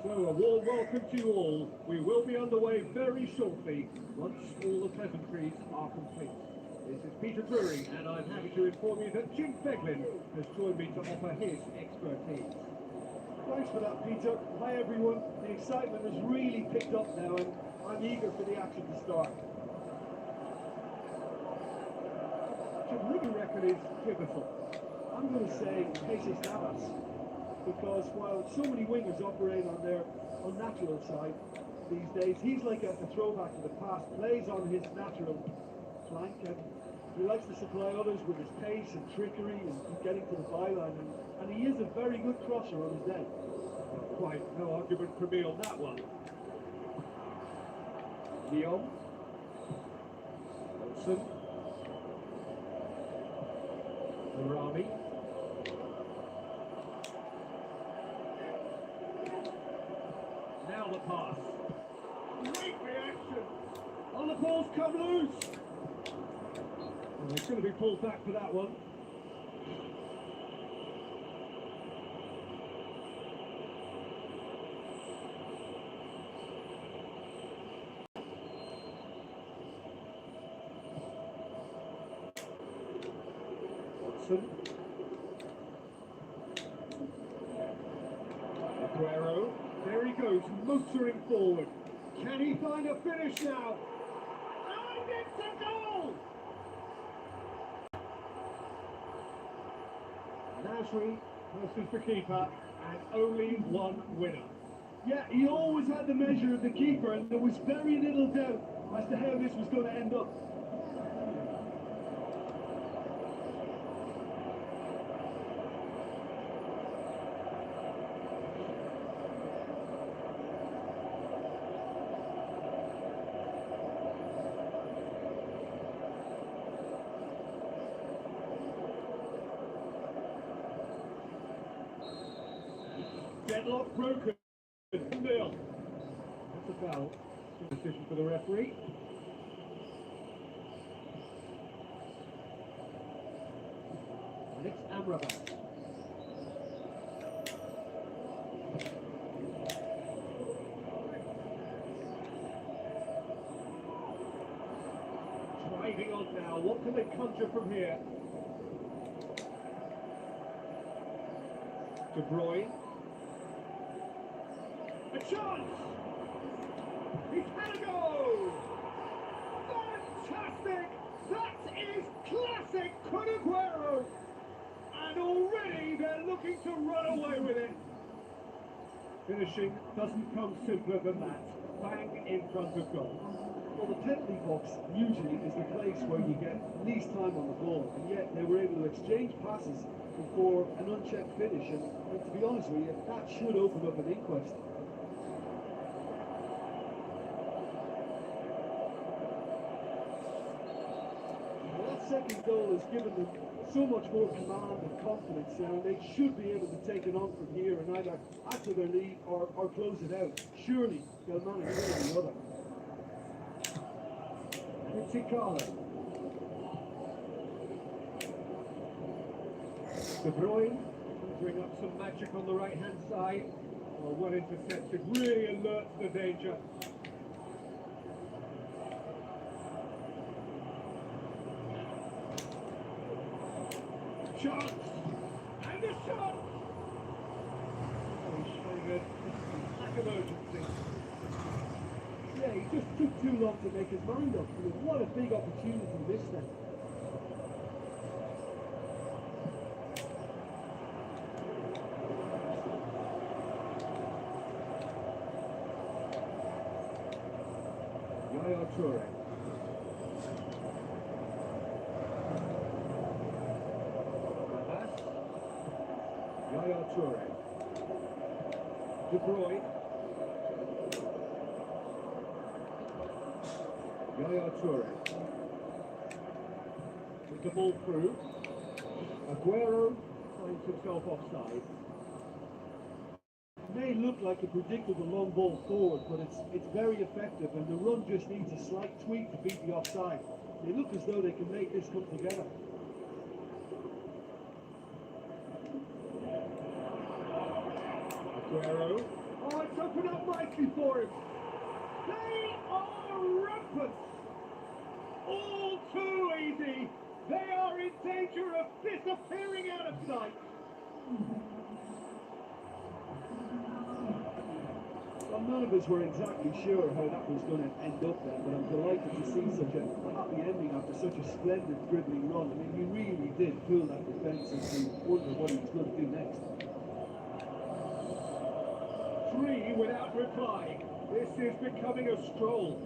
So a warm welcome to you all. We will be underway very shortly once all the pleasantries are complete. This is Peter Drury, and I'm happy to inform you that Jim Feglin has joined me to offer his expertise. Thanks for that, Peter. Hi everyone. The excitement has really picked up now and I'm eager for the action to start. Jim, rookie record is pivotal. I'm going to say PES17, because while so many wingers operate on their unnatural side these days, he's like a throwback to the past, plays on his natural flank, and he likes to supply others with his pace and trickery and getting to the byline, and he is a very good crosser on his day. Quite no argument for me on that one. Leon. Wilson. Rami. Now the pass. Great reaction. Oh, the ball's come loose. Well, it's going to be pulled back for that one. Watson. Aguero. There he goes, motoring forward. Can he find a finish now? And it's a goal! Nasri versus the keeper, and only one winner. Yeah, he always had the measure of the keeper, and there was very little doubt as to how this was going to end up. Deadlock broken. 0. That's a foul. Decision for the referee. And it's Amrabat. Driving on now. What can they conjure from here? De Bruyne. A chance! He's had a go! Fantastic! That is classic Kun Aguero! And already they're looking to run away with it. Finishing doesn't come simpler than that. Bang in front of goal. Well, the penalty box usually is the place where you get least time on the ball, and yet they were able to exchange passes before an unchecked finish, and to be honest with you, that should open up an inquest. Second goal has given them so much more command and confidence now, and they should be able to take it on from here and either add to their lead or close it out. Surely they'll manage one or the other. And it's Ikala. De Bruyne bring up some magic on the right hand side. Well intercepted, really alerts the danger. Chance! And a shot! Oh, he's showing a lack of urgency. Yeah, he just took too long to make his mind up. I mean, what a big opportunity missed then. Yaya Toure. Yaya Toure. De Bruyne. Yaya Toure. With the ball through. Aguero finds himself offside. It may look like a predictable long ball forward, but it's very effective, and the run just needs a slight tweak to beat the offside. They look as though they can make this come together. Aguero. Oh, it's open up nicely for him. They are rampant. All too easy. They are in danger of disappearing out of sight. Well, none of us were exactly sure how that was going to end up then, but I'm delighted to see such a happy ending after such a splendid dribbling run. I mean, he really did fool that defence and you wonder what he was going to do next. 3 without reply. This is becoming a stroll.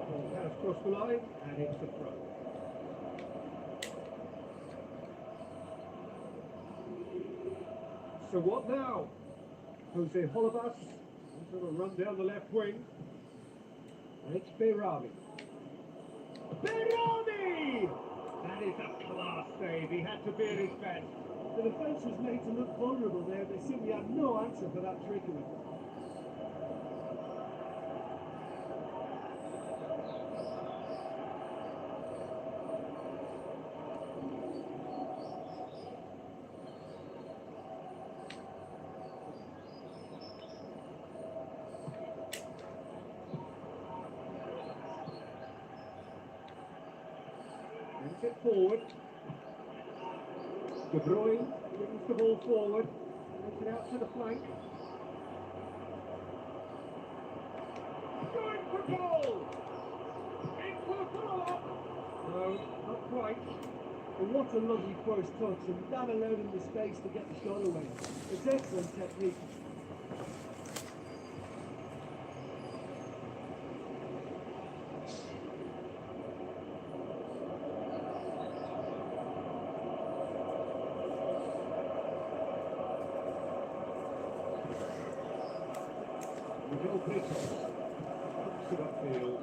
Ball has crossed the line and it's a throw. So what now? Jose Holebas is going to run down the left wing. And it's Behrami. Behrami! That is a class save. He had to be at his best. The defence was made to look vulnerable there. They simply had no answer for that trickery. Brings it forward. De Bruyne brings the ball forward. Takes it out to the flank. Going for goal! In for the follow-up! No, not quite. And what a lovely first touch, and that allowed him the space to get the shot away. It's excellent technique. Miguel Pecos puts it upfield.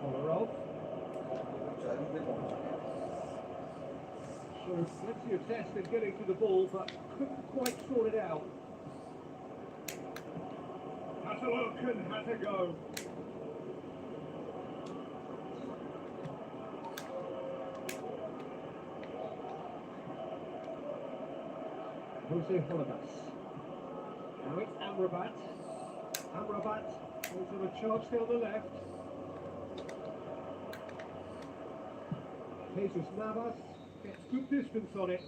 Kolarov. So plenty of zest in getting to the ball, but couldn't quite sort it out. Has a look and has a go. Jose Holebas. Now it's Amrabat. Amrabat goes on a charge down the left. Jesus Navas gets good distance on it.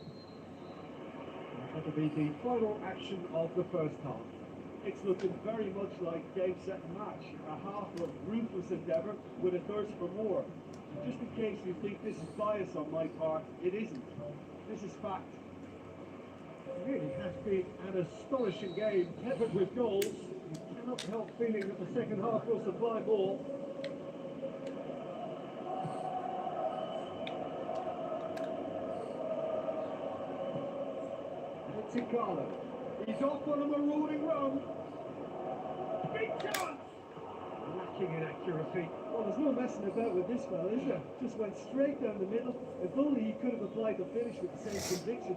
And that'll be the final action of the first half. It's looking very much like game, set and match. A half of ruthless endeavour with a thirst for more. Just in case you think this is bias on my part, it isn't. This is fact. It really has been an astonishing game, peppered with goals. You cannot help feeling that the second half will supply more. And Tikalo. He's off on a marauding run. Big chance! Lacking in accuracy. Well, there's no messing about with this fella, is there? Just went straight down the middle. If only he could have applied the finish with the same conviction.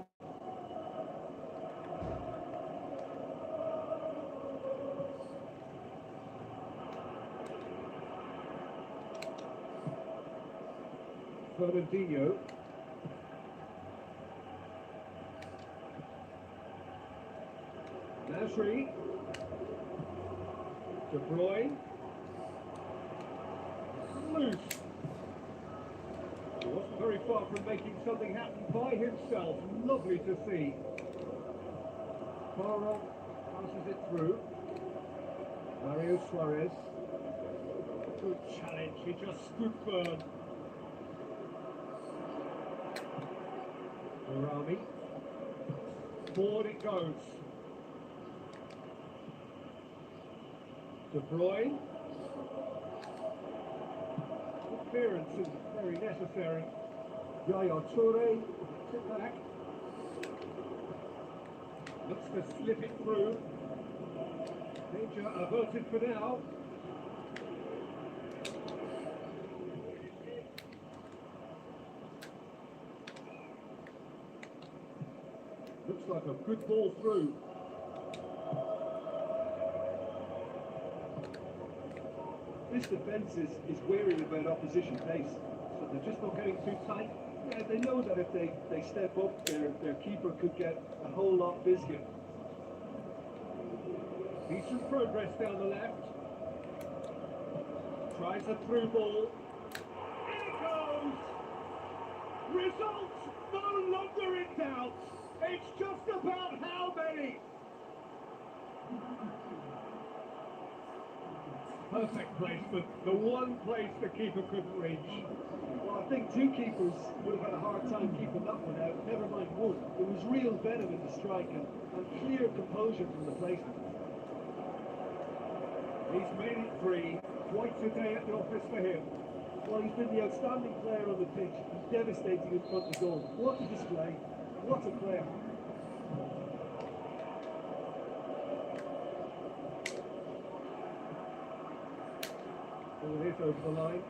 Fernandinho. Nasri. De Bruyne. Loose. He wasn't very far from making something happen by himself. Lovely to see. Poirot passes it through. Mario Suarez. Good challenge. He just stood firm. Behrami. Forward it goes. De Bruyne. Interference is very necessary. Yaya Toure sit back. Looks to slip it through. Danger averted for now. Looks like a good ball through. This defence is wary about opposition pace. So they're just not getting too tight. Yeah, they know that if they step up, their keeper could get a whole lot biscuit. Decent progress down the left. Tries a through ball. In it goes! Results no longer in doubt. It's just about how many. Perfect placement. The one place the keeper couldn't reach. Well, I think two keepers would have had a hard time keeping that one out, never mind one. It was real venom in the strike and clear composure from the placement. He's made it three. Quite a day at the office for him. Well, he's been the outstanding player on the pitch. He's devastating in front of goal. What a display. What a player. Oh, it is over the line.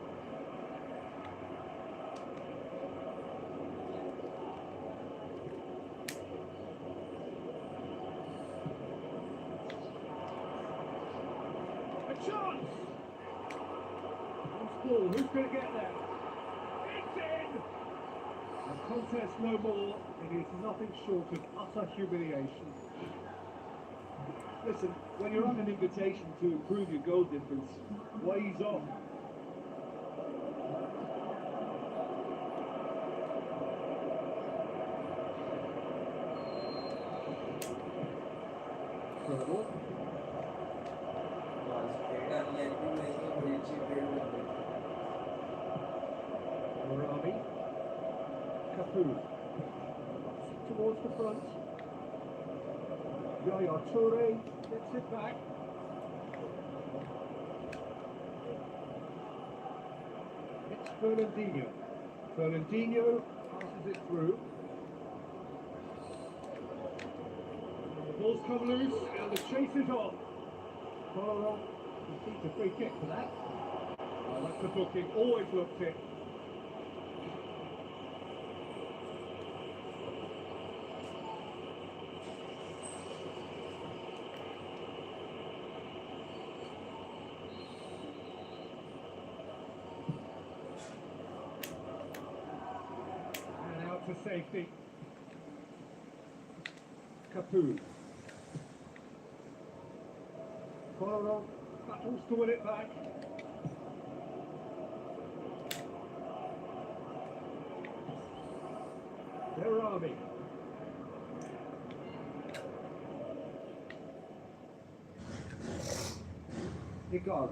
A chance! Loose ball, who's going to get there? It's in! A contest no more. It is nothing short of utter humiliation. Listen, when you're on an invitation to improve your goal difference, why he's off? Incredible. Morami. Capu. Towards the front. Yaya Toure gets it back. It's Fernandinho. Fernandinho passes it through. The ball's come loose and the chase is on. Colorado conceded a free kick for that. Oh, that's the booking, always looked it. And out to safety. Capu. Colorado battles to win it back. Derami. Igor.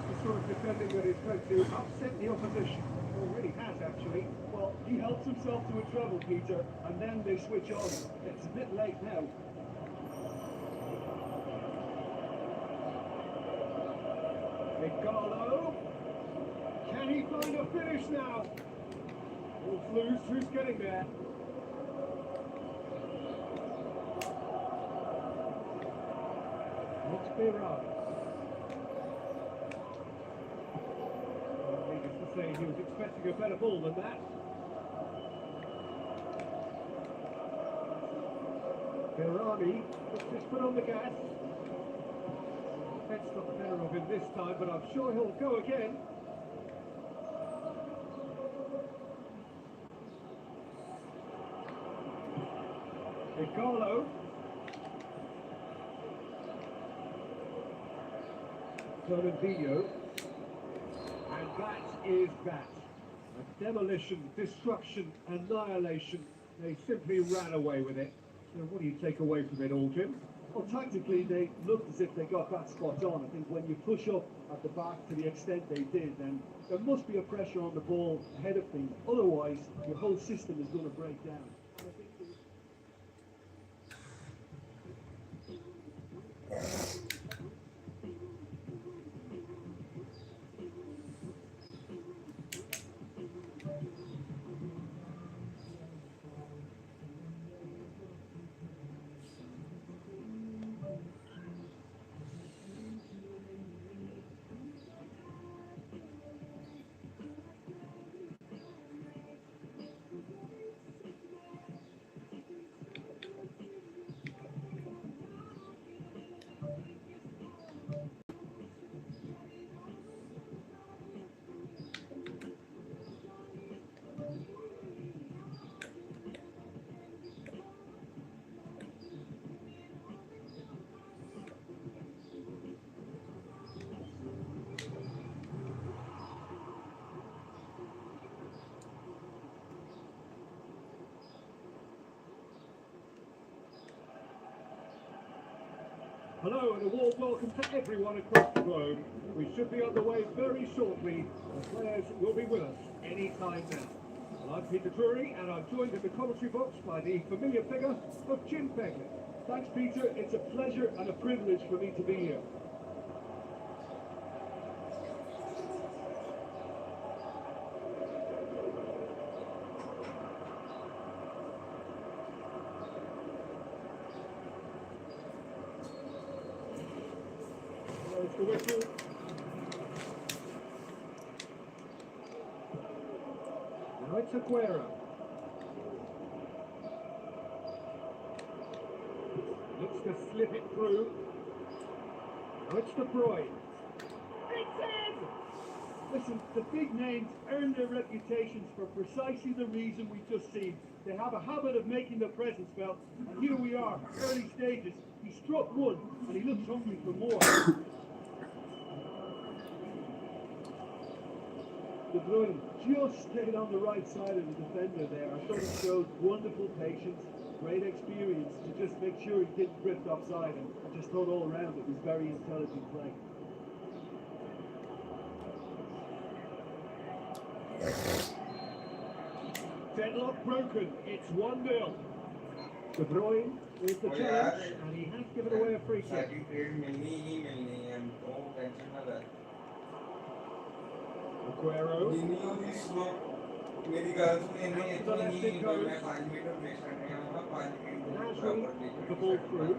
The sort of defending that is going to upset the opposition. Already has actually. Well, he helps himself to a treble, Peter, and then they switch on. It's a bit late now. Igalo. Can he find a finish now? Ball's loose, who's getting there? It's Birard. Needless to say, he was expecting a better ball than that. Birardi puts his foot on the gas. Defence got the better of him this time, but I'm sure he'll go again. Igalo. Fernandinho. And that is that. A demolition, destruction, annihilation. They simply ran away with it. So what do you take away from it all, Jim? Well, tactically, they looked as if they got that spot on. I think when you push up at the back to the extent they did, then there must be a pressure on the ball ahead of things. Otherwise, your whole system is going to break down. And I think Hello and a warm welcome to everyone across the globe. We should be on the way very shortly. The players will be with us any time now. Well, I'm Peter Drury and I'm joined in the commentary box by the familiar figure of Jim Begley. Thanks, Peter. It's a pleasure and a privilege for me to be here. There's the whistle. Now it's Aguero. Looks to slip it through. Now it's De Bruyne. It's in! Listen, the big names earn their reputations for precisely the reason we've just seen. They have a habit of making their presence felt, and here we are, early stages. He struck one, and he looks hungry for more. De Bruyne just stayed on the right side of the defender there. I thought he showed wonderful patience, great experience to just make sure he didn't drift offside, and I just thought all around it was very intelligent play. Deadlock broken. It's 1-0. De Bruyne is the challenge, and he has given away a free kick. Aguero. The ball through.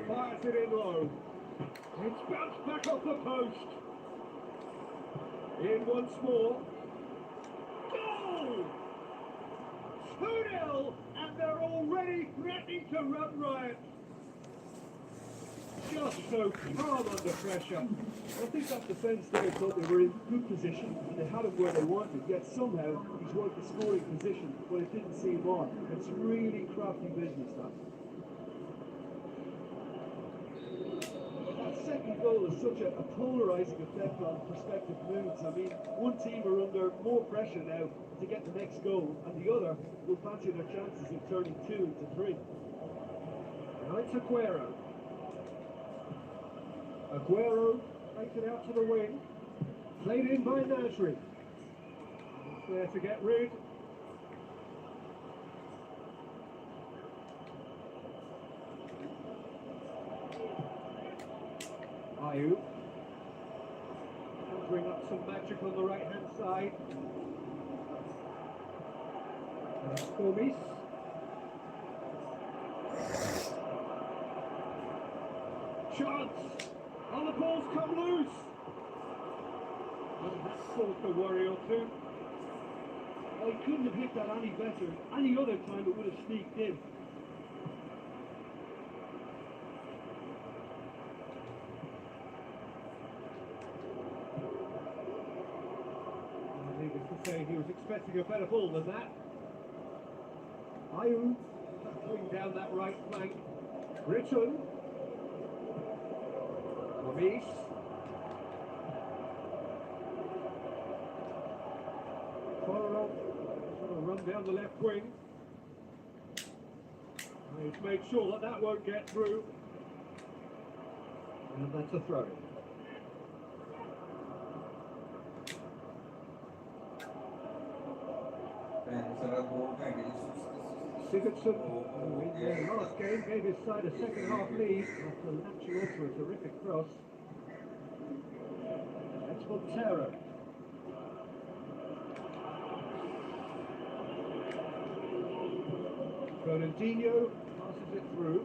Fires it in low. It's bounced back off the post. In once more. Goal! 2-0, and they're already threatening to run riot. Just so calm under pressure. I think that defence there thought they were in good position, and they had him where they wanted, yet somehow he's worked the scoring position when it didn't seem on. It's really crafty business, that. That second goal is such a polarising effect on prospective moods. I mean, one team are under more pressure now to get the next goal, and the other will fancy their chances of turning 2 into 3. Now it's Aguero. Aguero takes it out to the wing. Played in by Nasri. It's there to get rid. Ayew. Bring up some magic on the right hand side. And it's Gomis. Chance! And the ball's come loose! And that's caused a worry or two. Well, he couldn't have hit that any better. Any other time it would have sneaked in. Needless to say, he was expecting a better ball than that. Ayew Tackling down that right flank. Britton. Gomis. Follow run down the left wing. He's made sure that that won't get through. And that's a throw. Sigurdsson, who in their last game gave his side a second half lead after latching onto a terrific cross. That's Montero. Fernandinho passes it through.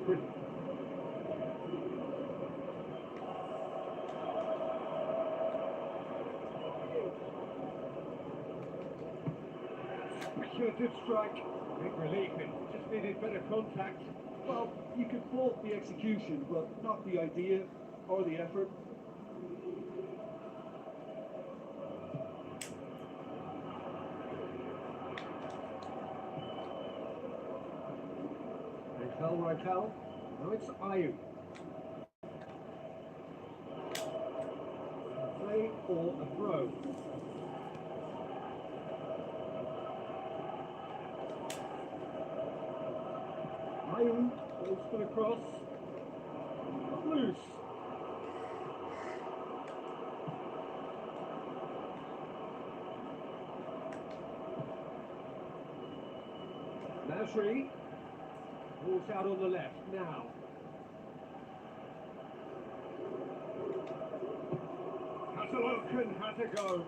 Brilliant. Speculative strike. Big relief. It just needed better contact. Well, you could fault the execution, but not the idea or the effort. Right. Now it's Ayew. Play or a throw. Ayu goes for the cross. Loose. Nasri walks out on the left now. Hasselhofen had to go.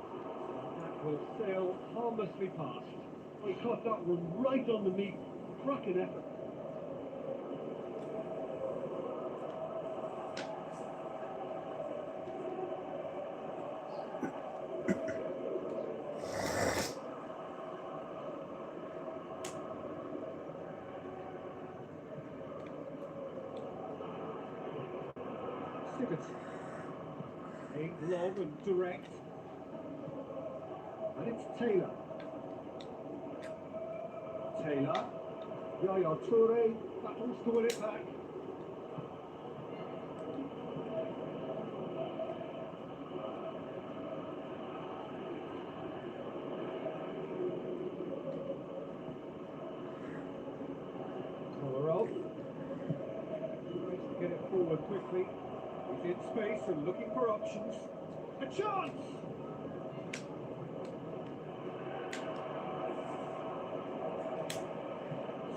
That will sail harmlessly past. He caught that one right on the meat. Cracking effort. Sigurdsson. Aimed long and direct. And it's Taylor. Taylor. Yaya Toure battles to win it back. Kolarov tries to get it forward quickly. He's in space and looking for options. A chance!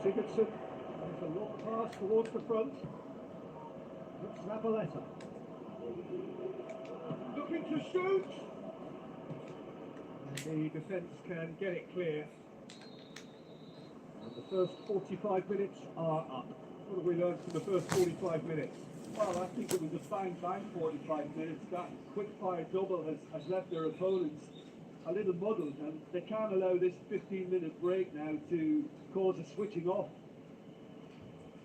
Sigurdsson has a long pass towards the front. It's Zabaleta. Looking to shoot. And the defence can get it clear. And the first 45 minutes are up. What have we learned from the first 45 minutes? Well, I think it was a bang 45 minutes. That quick-fire double has left their opponents a little muddled, and they can't allow this 15-minute break now to cause a switching off.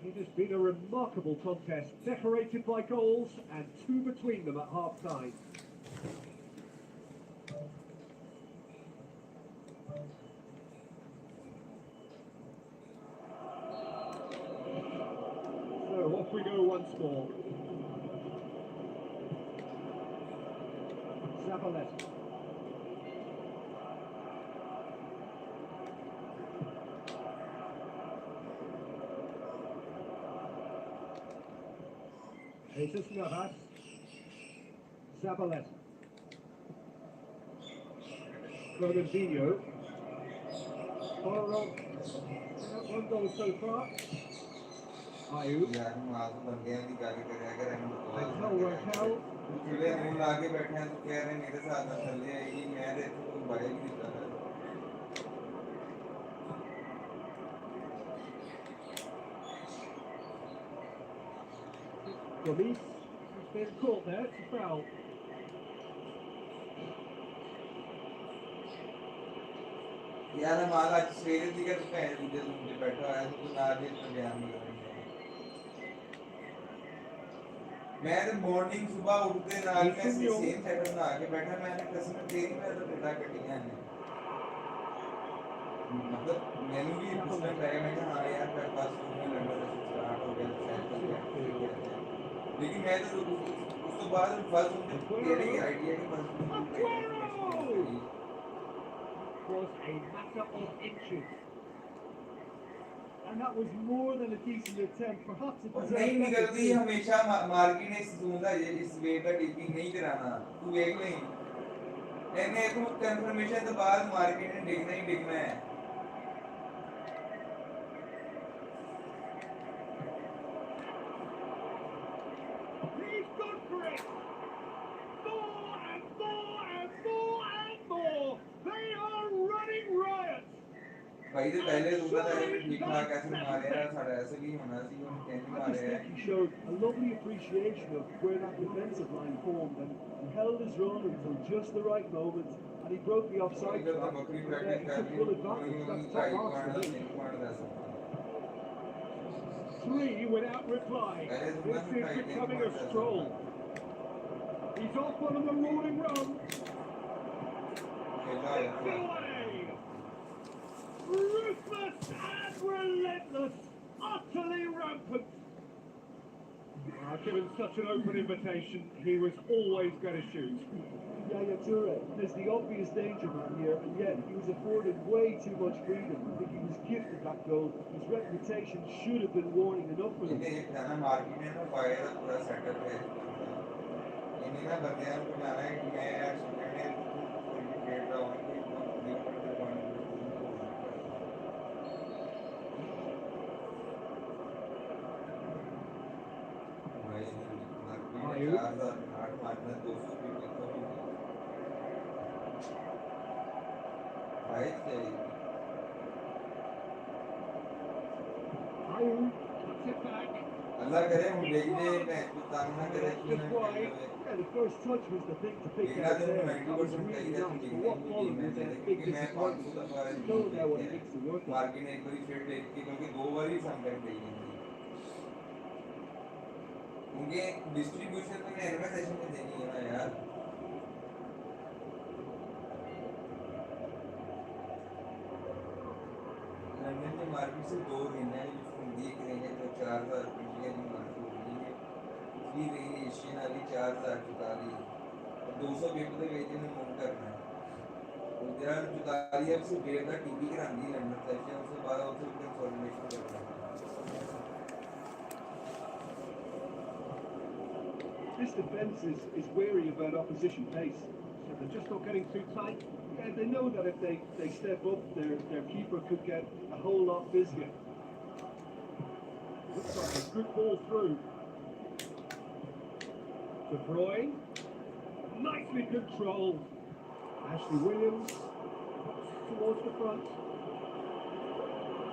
It has been a remarkable contest, decorated by goals and two between them at half-time. So off we go once more. Zabaleta. Jesus Navas. Zabaleta. Fernandinho. Kolarov. One goal so far. Ayu. Raquel. चूल्हे मुंह ला के बैठे हैं तो कह रहे हैं मेरे साथ ना चले ये मैं देखो तो बड़े भी दिखता है Gomis has been caught there, it's a foul. यार हमारा आज सवेरे दिखा तो पहले मुझे मुझे बैठा है तो ना आज इतना ध्यान नहीं कर रही मैं तो मॉर्निंग सुबह उठते नाल में सेम सेटअप ना आके बैठा मैंने कसम तेरी में तो बेटा कटियां हैं मतलब मैंने भी पूछना चाहिए मैं हाँ यार मेरे पास में लंदन से स्टार्ट हो गया सेट हो गया लेकिन मैं तो उस तो बाद फर्स्ट मुझे ये नहीं आईडिया कि first Was a matter of inches. And that was more than a decent attempt. Perhaps it was नहीं निकलती हमेशा मार्केट ने सुनता है इस वे का टिपिंग नहीं कराना तू एक नहीं एने को कंफर्मेशन के बाद मार्केट ने डिगना है He's gone for it. More and more and more and more. They are running riot. भाई तो पहले दूसरा था ये ठीक ठाक ऐसे मारे यार सारा ऐसे भी होना चाहिए उन कैसे I मारे just हैं think he showed a lovely appreciation of where that defensive line formed, and he held his run until just the right moment, and he broke the offside इधर तो trap. बकरी He प्रैक्टिस took कर full रही advantage. है That's try top marks करना for नहीं him. मार दे 3 without reply. This is becoming a stroll. He's off on a marauding run. खेला Away. Ruthless and relentless. Utterly rampant. Given such an open invitation, he was always going to shoot. Yaya Toure is the obvious danger man here, and yet he was afforded way too much freedom. I think he was gifted that goal. His reputation should have been warning enough for him. इन्हें एक था ना market में ना fire का पूरा setup है इन्हें ना बंदे को जाना है कि मैं यार मैंने उनकी खेल रहा हूँ कि न्यू पॉइंट भाई मार्केट 4,008 मारना 200 की कितना भी भाई चाहिए अल्लाह करे हम देख ले मैं तो ताना करे कि Just wide. Yeah, the first touch was the thing to pick out there. That was really nice. But what followed was a big disappointment. Still there when he makes the work. Market ने एक बारी फिर take की क्योंकि 2 बार ही sometime गई थी उनके distribution में एनएमएस सेशन में देनी है ना यार लंदन में मार्केट से 2 दिन है जिसको देख रहे हैं तो 4,000 इंडियन मार्केट होनी है इतनी रही एशियन वाली 4,000 चुका ली 200 पेपर तो भेजे में मूव करना है उधर चुका ली अब से डेढ़ का टीवी करानी लंदन सेशन उसके बाद उससे एकदम फॉर्मेशन करना This defence is wary about opposition pace. So they're just not getting too tight. Yeah, they know that if they step up, their keeper could get a whole lot busier. Looks like a good ball through. De Bruyne. Nicely controlled. Ashley Williams towards the front.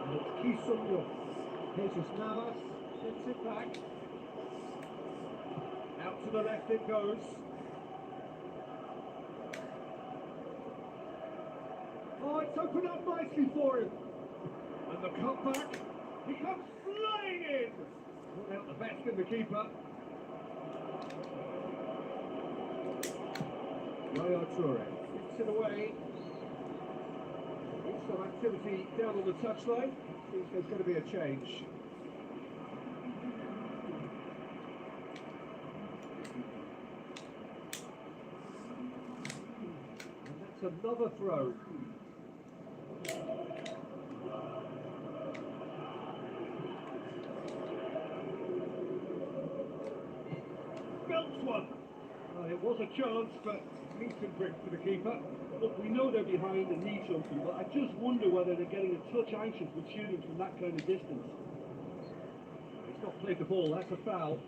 And it's Kisumyo. Jesus Navas gets it back. Out to the left it goes. Oh, it's opened up nicely for him. And the cutback, he comes flying in. Not out the best in the keeper. Yaya Toure kicks it away. Some activity down on the touchline. Seems there's going to be a change. Another throw. Belts one. Well, it was a chance, but decent grip for the keeper. Look, we know they're behind and need something, but I just wonder whether they're getting a touch anxious with shooting from that kind of distance. He's not played the ball, that's a foul.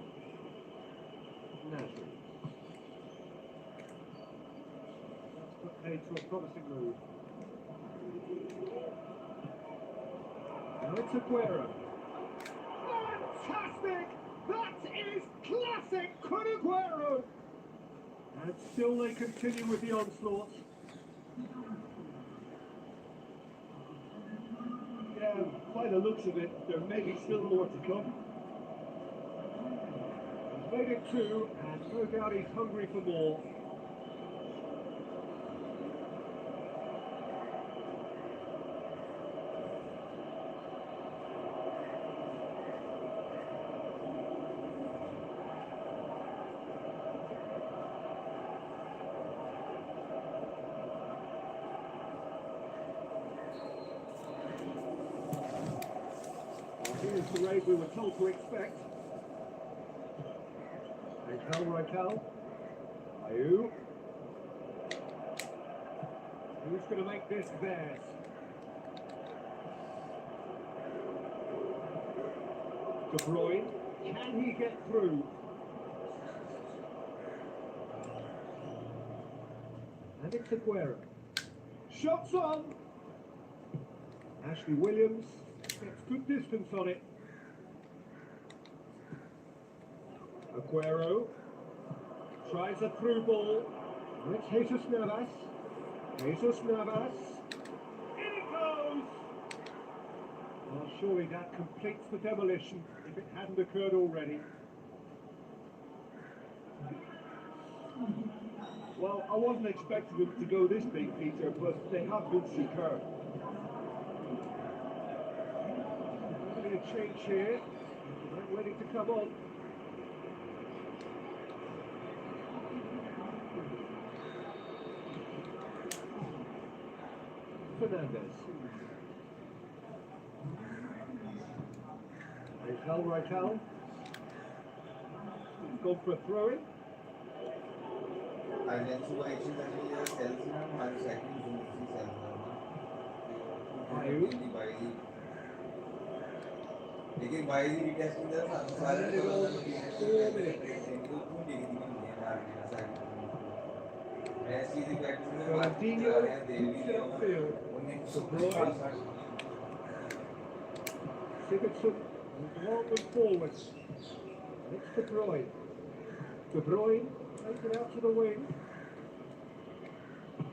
Nasri. Aid to a promising move. Now it's Aguero. Fantastic! That is classic Kun Aguero! And still they continue with the onslaught. Yeah, by the looks of it, there may be still more to come. He's made it 2, and no doubt he's hungry for more. Here's the raid we were told to expect. Raquel. Ayew. Who's going to make this theirs? De Bruyne. Can he get through? And it's Aguero. Shots on! Ashley Williams gets good distance on it. Aguero tries a through ball. And it's Jesus Navas. Jesus Navas. In it goes! Well, surely that completes the demolition if it hadn't occurred already. Well, I wasn't expecting them to go this big, Peter, but they have been superb. A change here. Ready to come on. Fernandez. Raquel. Gone for a throw-in. And then so actually that is cells na हमारे second zoom की cells है लेकिन बाइली testing का सारे लोग क्यों देखी नहीं है मार्केट साइड ऐसी दी प्रैक्टिस में मार्केट जा रहे हैं देवी उन्हें Sigurdsson long and forwards. It's De Bruyne. De Bruyne takes it out to the wing.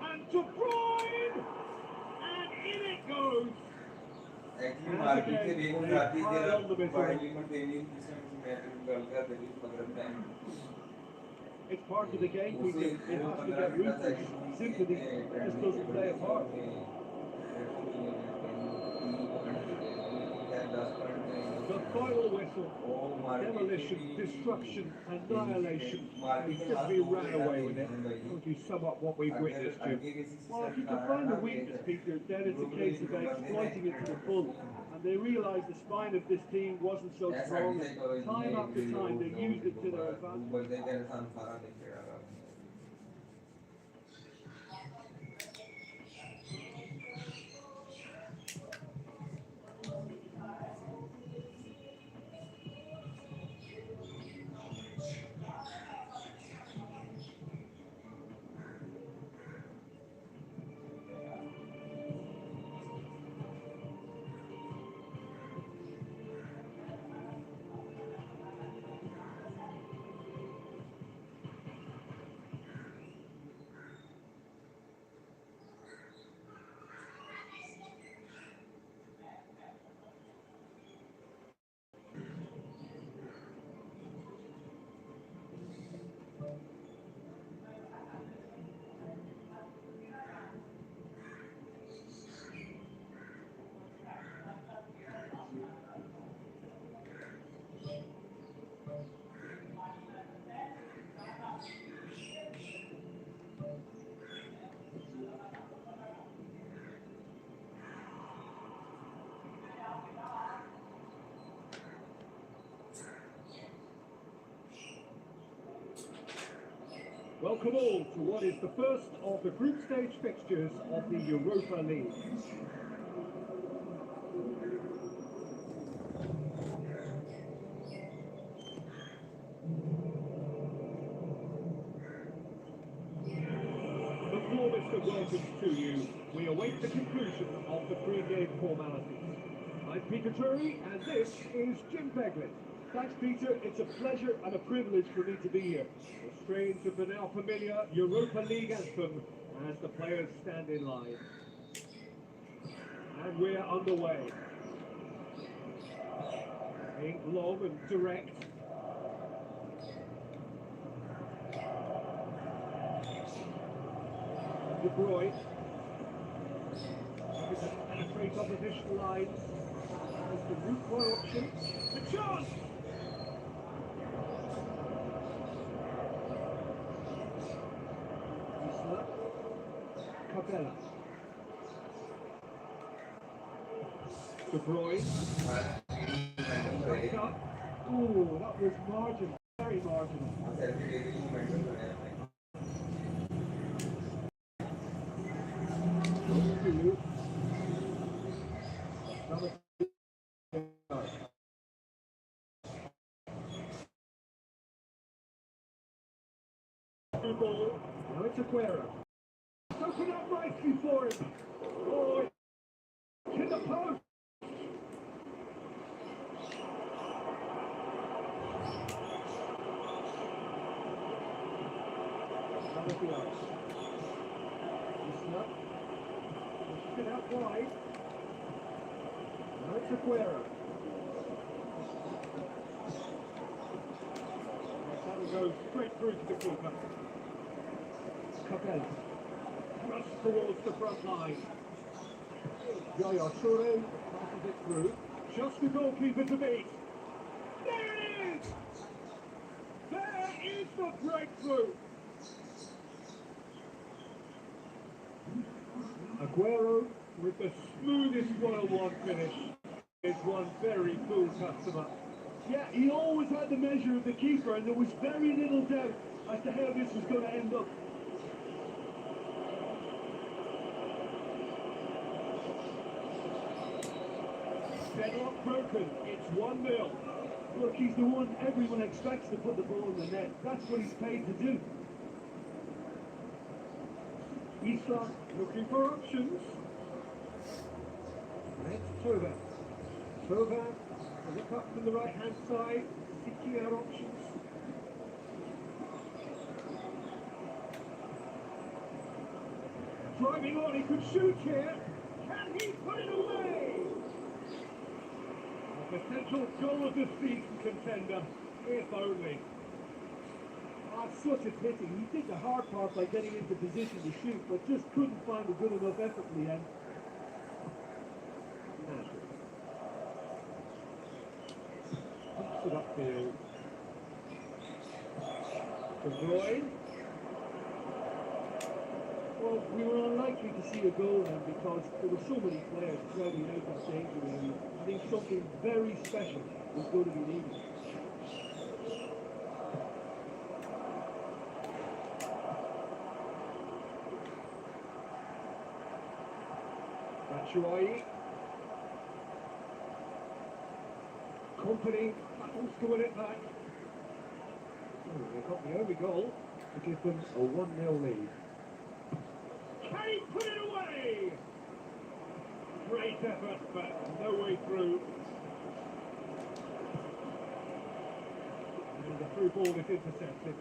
And De Bruyne! And in it goes! Actually market से बेगम जाती है जरा बाइली में देवी इसमें मैटर गल का देवी पकड़ते हैं It's part of the game, Peter. It has to get ruthless. Sympathy just doesn't play a part. The final whistle. Demolition, destruction, annihilation. We simply ran away with it. Would you sum up what we've witnessed, Jim? Well, if you can find a weakness, Peter, then it's a case of exploiting it to the full. And they realised the spine of this team wasn't so strong. Time after time, they used it to their advantage. Welcome all to what is the first of the group stage fixtures of the Europa League. The floor, Mr. Welcomes to you. We await the conclusion of the pre-game formalities. I'm Peter Drury, and this is Jim Beglin. Thanks, Peter. It's a pleasure and a privilege for me to be here. The strains of the now familiar Europa League anthem as the players stand in line. And we're underway. Being long and direct. De Bruyne. Looking to penetrate opposition lines. As the route for option. The chance! Capella. De Bruyne. Ooh, that was marginal, very marginal. Now it's Aguero. Open up nicely for him. Oh, hit the post. Pushes it out wide. Now it's Aguero. That'll go straight through to the keeper. Capella. Thrust towards the front line. Yaya Toure passes it through. Just the goalkeeper to beat. There it is! There is the breakthrough! Aguero With the smoothest one-on-one finish, is one very cool customer. Yeah, he always had the measure of the keeper, and there was very little doubt as to how this was going to end up. Deadlock broken. It's 1-0. Look, he's the one everyone expects to put the ball in the net. That's what he's paid to do. Isla looking for options. It's Tova. Tova, a look up from the right-hand side, seeking out options. Driving on, he could shoot here. Can he put it away? A potential goal of the season contender, if only. Oh, such a pity. He did the hard part by getting into position to shoot, but just couldn't find a good enough effort in the end. Puts it upfield. De Bruyne. Well, we were unlikely to see a goal then because there were so many players crowding out that danger area. I think something very special was going to be needed. Batshuayi. Company battles to win it back. Oh, they got the only goal to give them a 1-0 lead. Can he put it away? Great effort, but no way through. And the through ball is intercepted.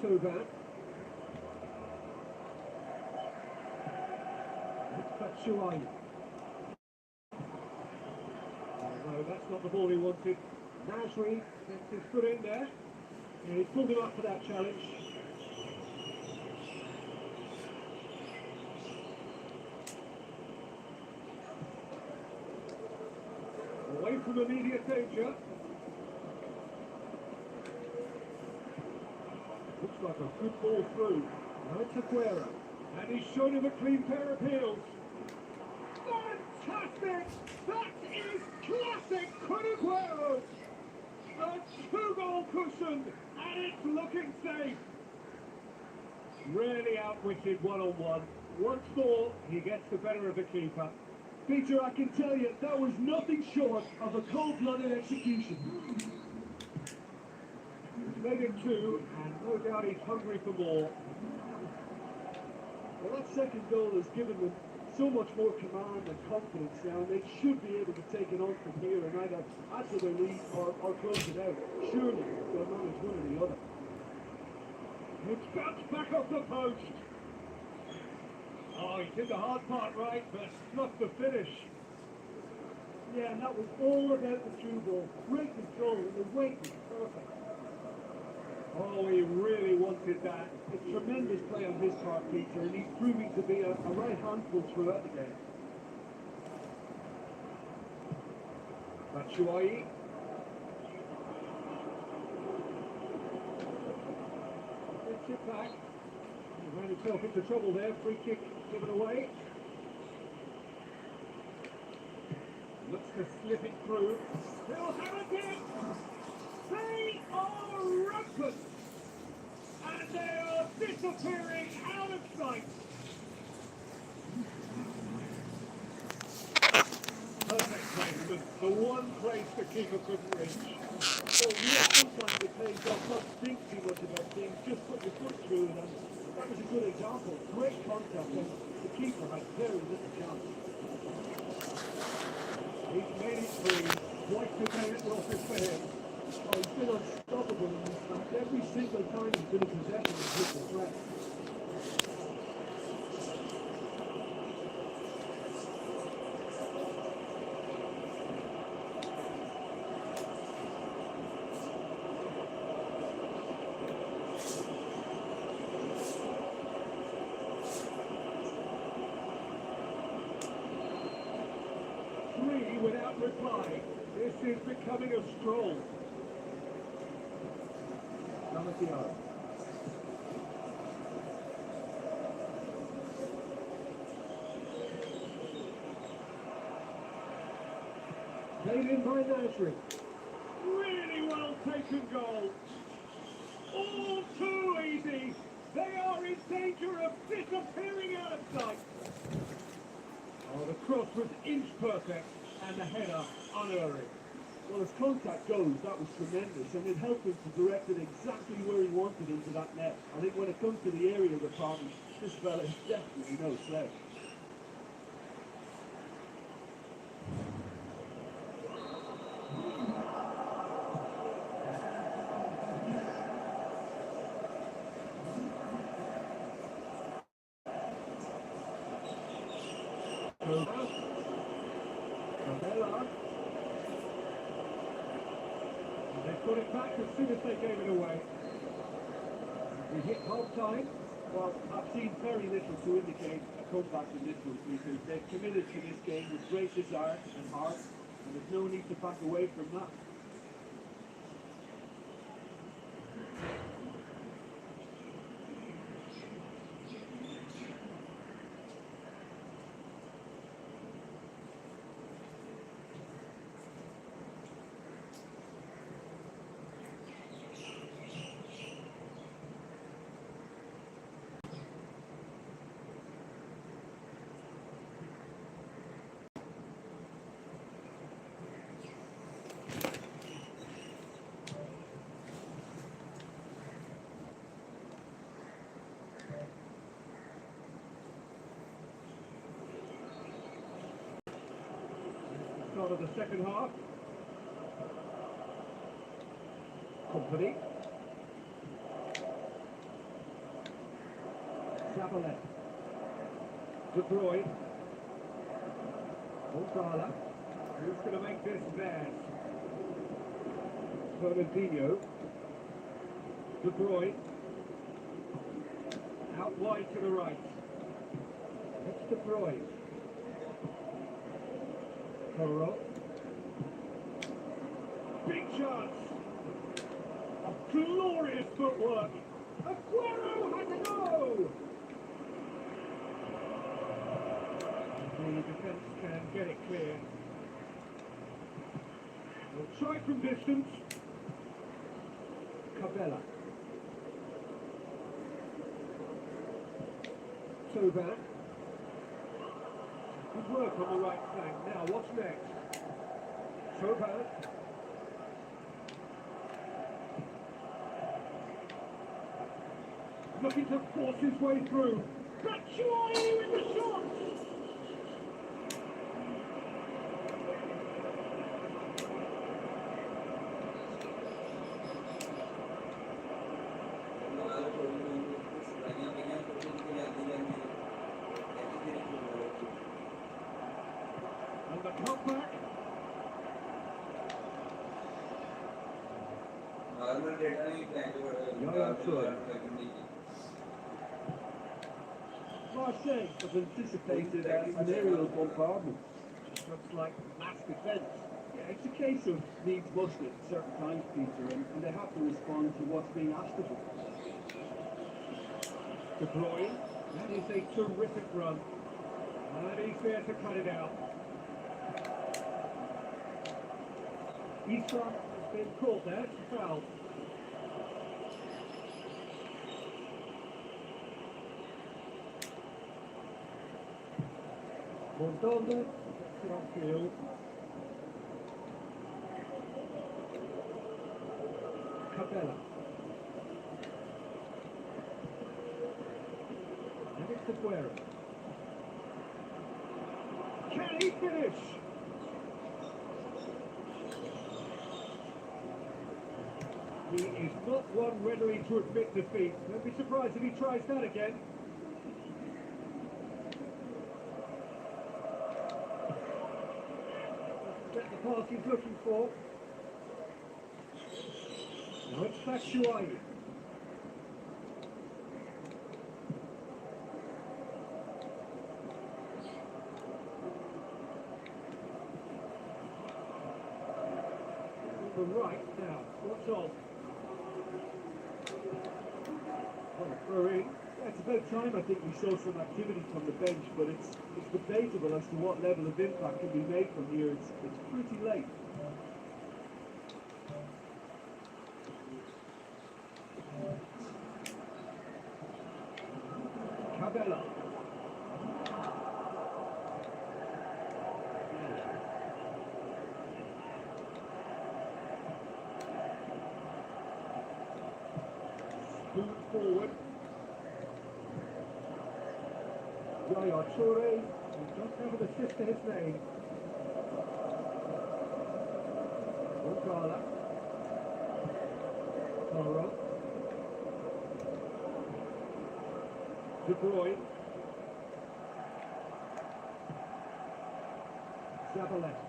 Tova. Batshuayi. No, that's not the ball he wanted. Nasri gets his foot in there. And he's pulled him up for that challenge. Away from immediate danger. Looks like a good ball through. Now it's Aguero. And he's shown him a clean pair of heels. Fantastic! That is classic Aguero! A 2-goal cushion, and it's looking safe. Really outwitted one-on-one. Once more, he gets the better of the keeper. Peter, I can tell you, that was nothing short of a cold-blooded execution. He's made it 2, and no doubt he's hungry for more. Well, that second goal has given them so much more command and confidence now, and they should be able to take it on from here and either add to their lead or close it out. Surely they'll manage one or the other. It's bounced back off the post. Oh, he did the hard part right, but not the finish. Yeah, and that was all about the through ball. Great control, and the weight was perfect. Oh, he really wanted that. A tremendous play on his part, Peter, and he's proving to be a right handful throughout the game. Batshuayi. Gets it back. He ran himself into trouble there. Free kick given away. Looks to slip it through. He'll have it in. They are rampant. And they are disappearing out of sight. Perfect placement. The one place the keeper couldn't reach. Well, yeah, sometimes the plays don't not think too much about things, just put your foot through it, and that was a good example. Great contact, and the keeper had very little chance. He's made it through. Twice today at losses for him. Oh, he's been unstoppable in this match. Every single time he's been in possession, he's hit the threat. Three without reply. This is becoming a stroll. Lamartiara. Played in by Nasri. Really well taken goal. All too easy. They are in danger of disappearing out of sight. Oh, the cross was inch perfect and the header unerring. Well, as contact goes, that was tremendous, and it helped him to direct it exactly where he wanted into that net. I think when it comes to the aerial department, this fella is definitely no slouch. They put it back as soon as they gave it away. We hit half time. Well, I've seen very little to indicate a comeback in this one because they've committed to this game with great desire and heart, and there's no need to back away from that. Start of the second half. Company. Zabalek. De Bruyne. Gonzala. Who's going to make this theirs? Fernandinho. De Bruyne. Out wide to the right. It's De Bruyne. Corral. Big chance. A glorious footwork. Aguero had to go. The defence can get it clear. We'll try from distance. Cabella. Toban. Good work on the right flank. Now, what's next? Toban. Looking to force his way through. Batshuayi with the shot! And the comeback. Normal data नहीं Marseille have anticipated an aerial bombardment. Looks like mass defence. Yeah, it's a case of needs must at certain times, Peter, and they have to respond to what's being asked of them. De Bruyne. That is a terrific run. And he's there to cut it out. Issa has been caught there. It's a foul. Montaldo gets it on field. Cabella. And it's Aguero. Can he finish? He is not one readily to admit defeat. Don't be surprised if he tries that again. Get the pass he's looking for. Now it's Batshuayi. The right now. What's on? Well, throw in. It's about time I think we saw some activity from the bench, but it's debatable as to what level of impact can be made from here. It's pretty late. Cabella. Spoon forward. Yaya Toure, who doesn't have an assist to his name. Okala. Toro. De Bruyne. Zabaleta.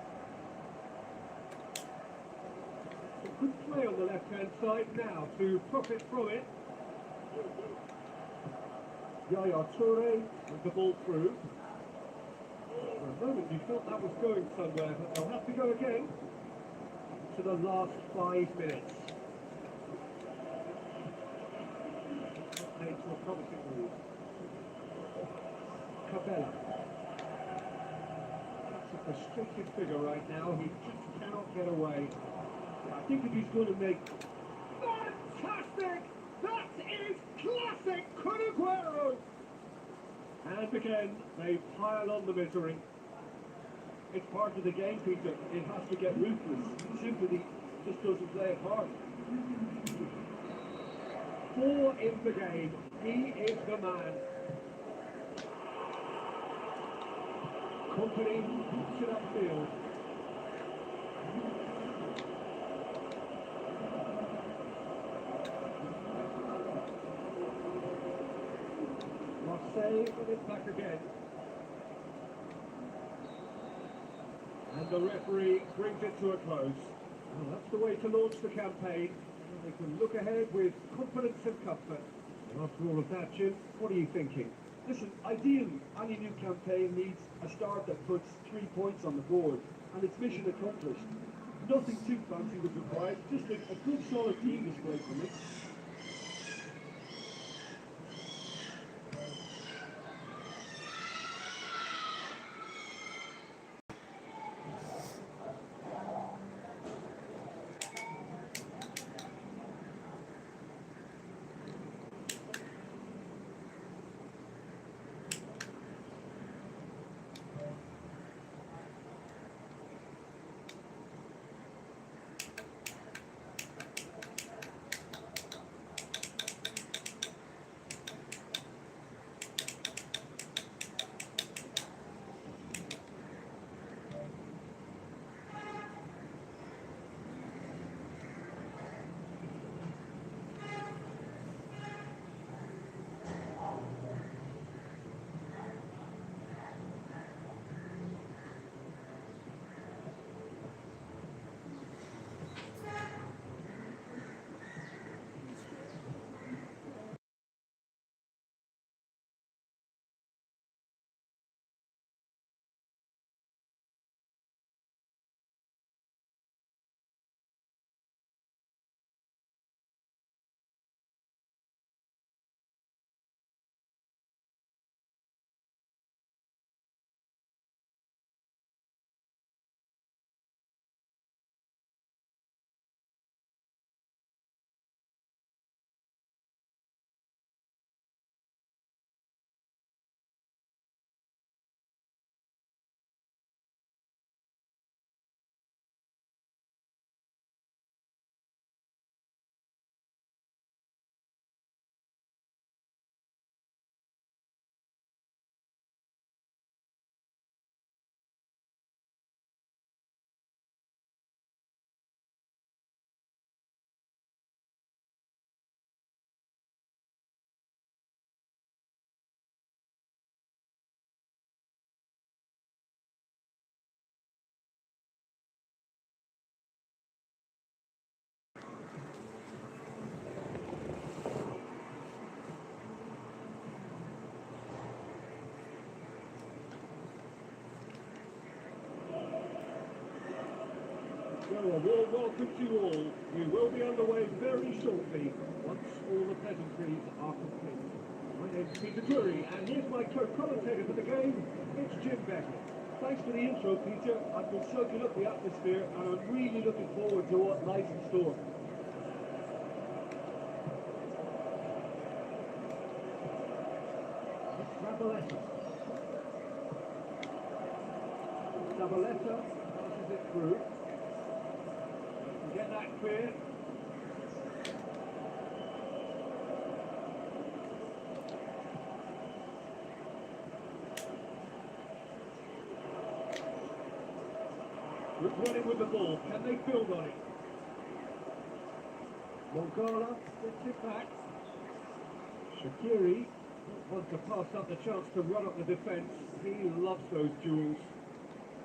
Good play on the left-hand side now to profit from it. Yaya Toure with the ball through. For a moment you thought that was going somewhere, but they'll have to go again to the last 5 minutes. Made to a promising move. Cabella. That's a frustrated figure right now. He just cannot get away. I think if he's going to make... Fantastic! That is classic Kun Aguero! And again, they pile on the misery. It's part of the game, Peter. It has to get ruthless. Sympathy just doesn't play a part. 4 in the game. He is the man. Company puts it upfield. Marseille with it back again. And the referee brings it to a close. Well, that's the way to launch the campaign. They can look ahead with confidence and comfort. And after all of that, Jim, what are you thinking? Listen, ideally, any new campaign needs a start that puts 3 points on the board, and it's mission accomplished. Nothing too fancy was required, just a good solid team display for me. Well, a warm welcome to you all. We will be underway very shortly once all the pleasantries are complete. My It's Peter Drury, and here's my co-commentator for the game. It's Jim Becker. Thanks for the intro, Peter. I've been soaking up the atmosphere, and I'm really looking forward to what lies in store. Zabaleta. Zabaleta passes it through. Get that clear. Running with the ball. Can they build on it? Mongola gets it back. Shaqiri wants to pass up the chance to run up the defence. He loves those duels.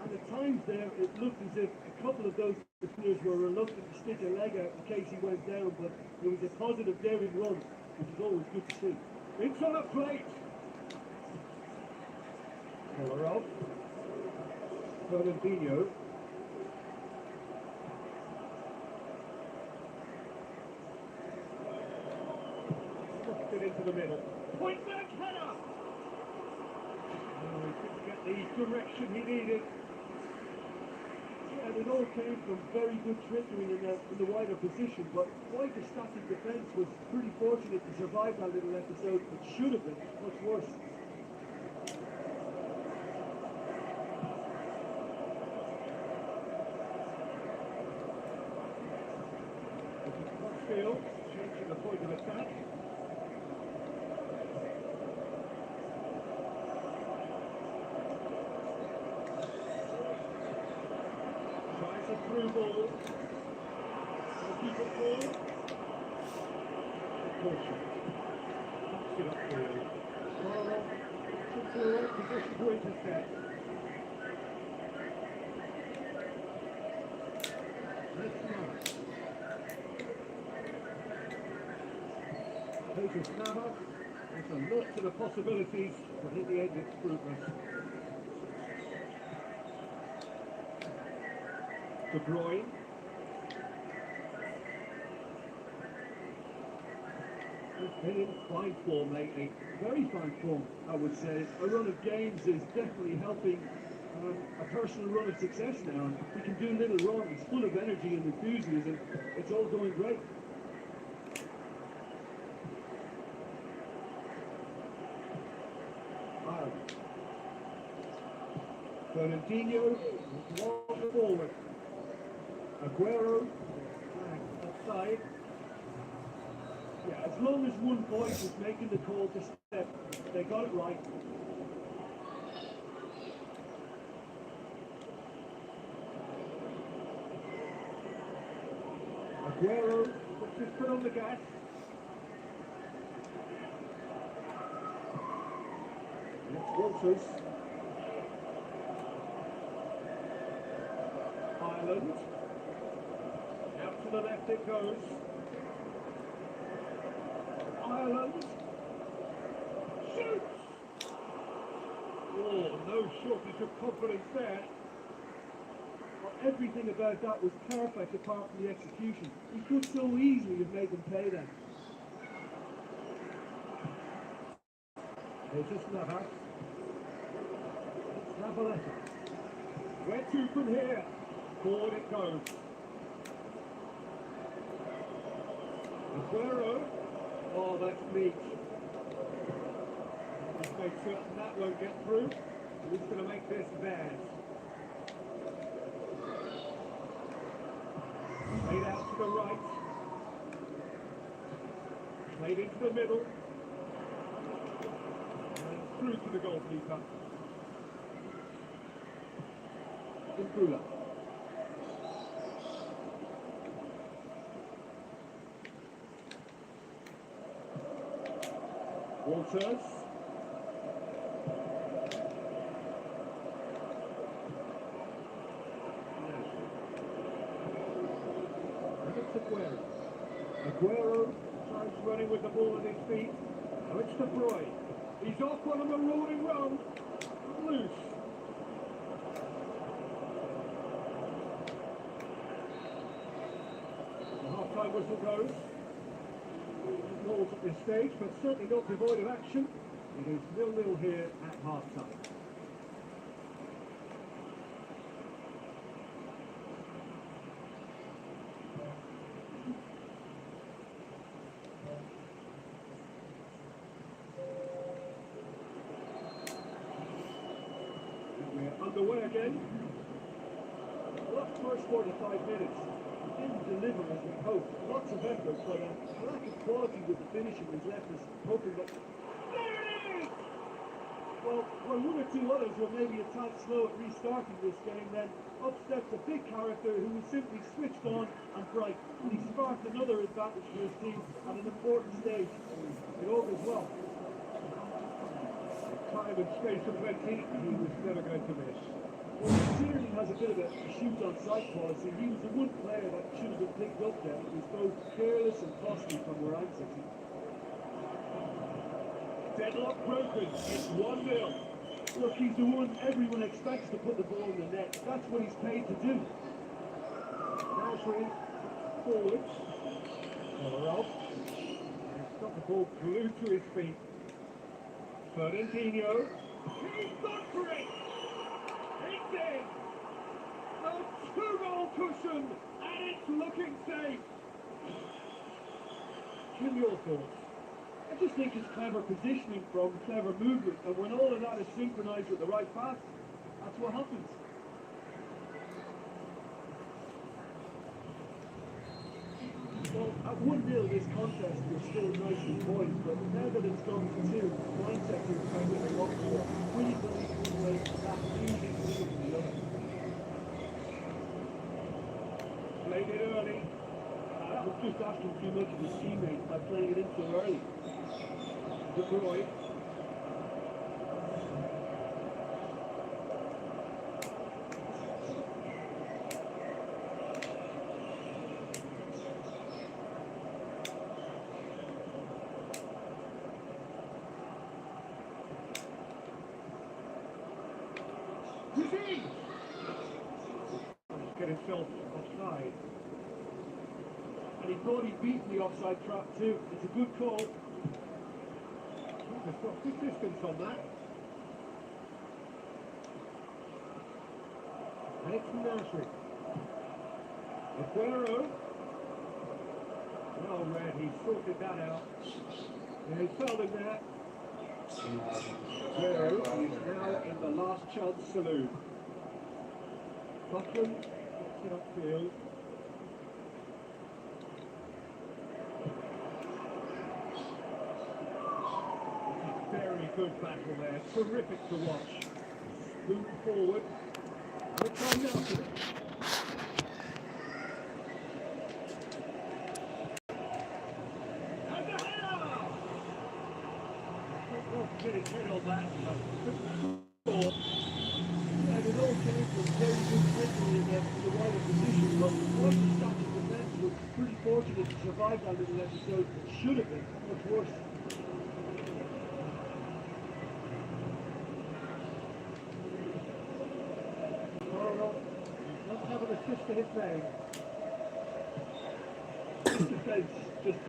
And at times there, it looked as if a couple of those defenders were reluctant to stick a leg out in case he went down, but it was a positive, daring run, which is always good to see. It's on a plate. Kolarov. Fernandinho. Puts it into the middle. Point blank header. Oh, he couldn't get the direction he needed. And it all came from very good trickery in the wider position, but quite a static defence. Was pretty fortunate to survive that little episode. It should have been much worse. Field, changing the point of attack. Tries a through ball. Keep it forward. Caution. Knocks it upfield. Carlo took the right position to intercept. Let's go. Peter Navas. There's a lot to the possibilities, but in the end it's fruitless. De Bruyne. He's been in fine form lately. Very fine form, I would say. A run of games is definitely helping a personal run of success now. And he can do little wrong. He's full of energy and enthusiasm. It's all going great. Fernandinho walking forward. Aguero outside. Yeah, as long as one voice is making the call to step, they got it right. Aguero puts his foot on the gas. It's Walters. Ireland. Out to the left it goes. Ireland. Shoots! Oh, no shortage of confidence there. Well, everything about that was perfect apart from the execution. He could so easily have made them pay then. There's just Navas. It's Zabaleta. Where to from here? Forward it goes. Aguero. Oh, that's neat. Just make certain that won't get through. He's going to make this theirs. Played out to the right. Played into the middle. And through to the goalkeeper. Impula. Walters. It's Aguero. Aguero. Tries running with the ball at his feet. Now it's De Bruyne. He's off on a marauding run. Loose. The half-time whistle goes. goals at this stage, but certainly not devoid of action. It is 0-0 here at half-time. We're underway again. Well, that first 45 minutes didn't deliver as we hoped. Lots of effort, but a lack of quality with the finishing has left us hoping that. There it is! Well, when one or two others were maybe a tad slow at restarting this game, then up steps a big character who was simply switched on and bright. And he sparked another advantage for his team at an important stage. It augurs well. Time and space for plenty, he was never going to miss. Well, he clearly has a bit of a shoot on sight policy. He was the one player that should have been picked up there. He was both careless and costly from where I'm sitting. Deadlock broken, it's 1-0. Look, he's the one everyone expects to put the ball in the net. That's what he's paid to do. Nasri forwards. Kolarov. He's got the ball glued to his feet. Fernandinho. He's gone for it! It's in! A two-goal cushion, and it's looking safe. Kim, your thoughts? I just think it's clever positioning from clever movement, and when all of that is synchronised with the right pass, that's what happens. Well, at 1-0 this contest was still nicely poised, but now that it's gone to 2, the mindset is kind of a lot more. Winning the league one way, that usually leads the other. Played it early. That was just asking too much of his teammates by playing it in so early. De Bruyne. Eugene! Get himself offside. And he thought he'd beaten the offside trap too. It's a good call. There's got good distance on that. And it's Nasri. Aguero. Well read, he sorted that out. Yeah, he fell in there. Aguero is now in the last chance saloon. Buckland gets it upfield. Very good battle there, terrific to watch. Move forward, and it's on Nelson. And a header! Well, get his head on that. And it all came from very good tackling in the wider position, but Washington Stacking defence was pretty fortunate to survive that little episode. It should have been much worse. Doesn't have an assist to his name. Defence just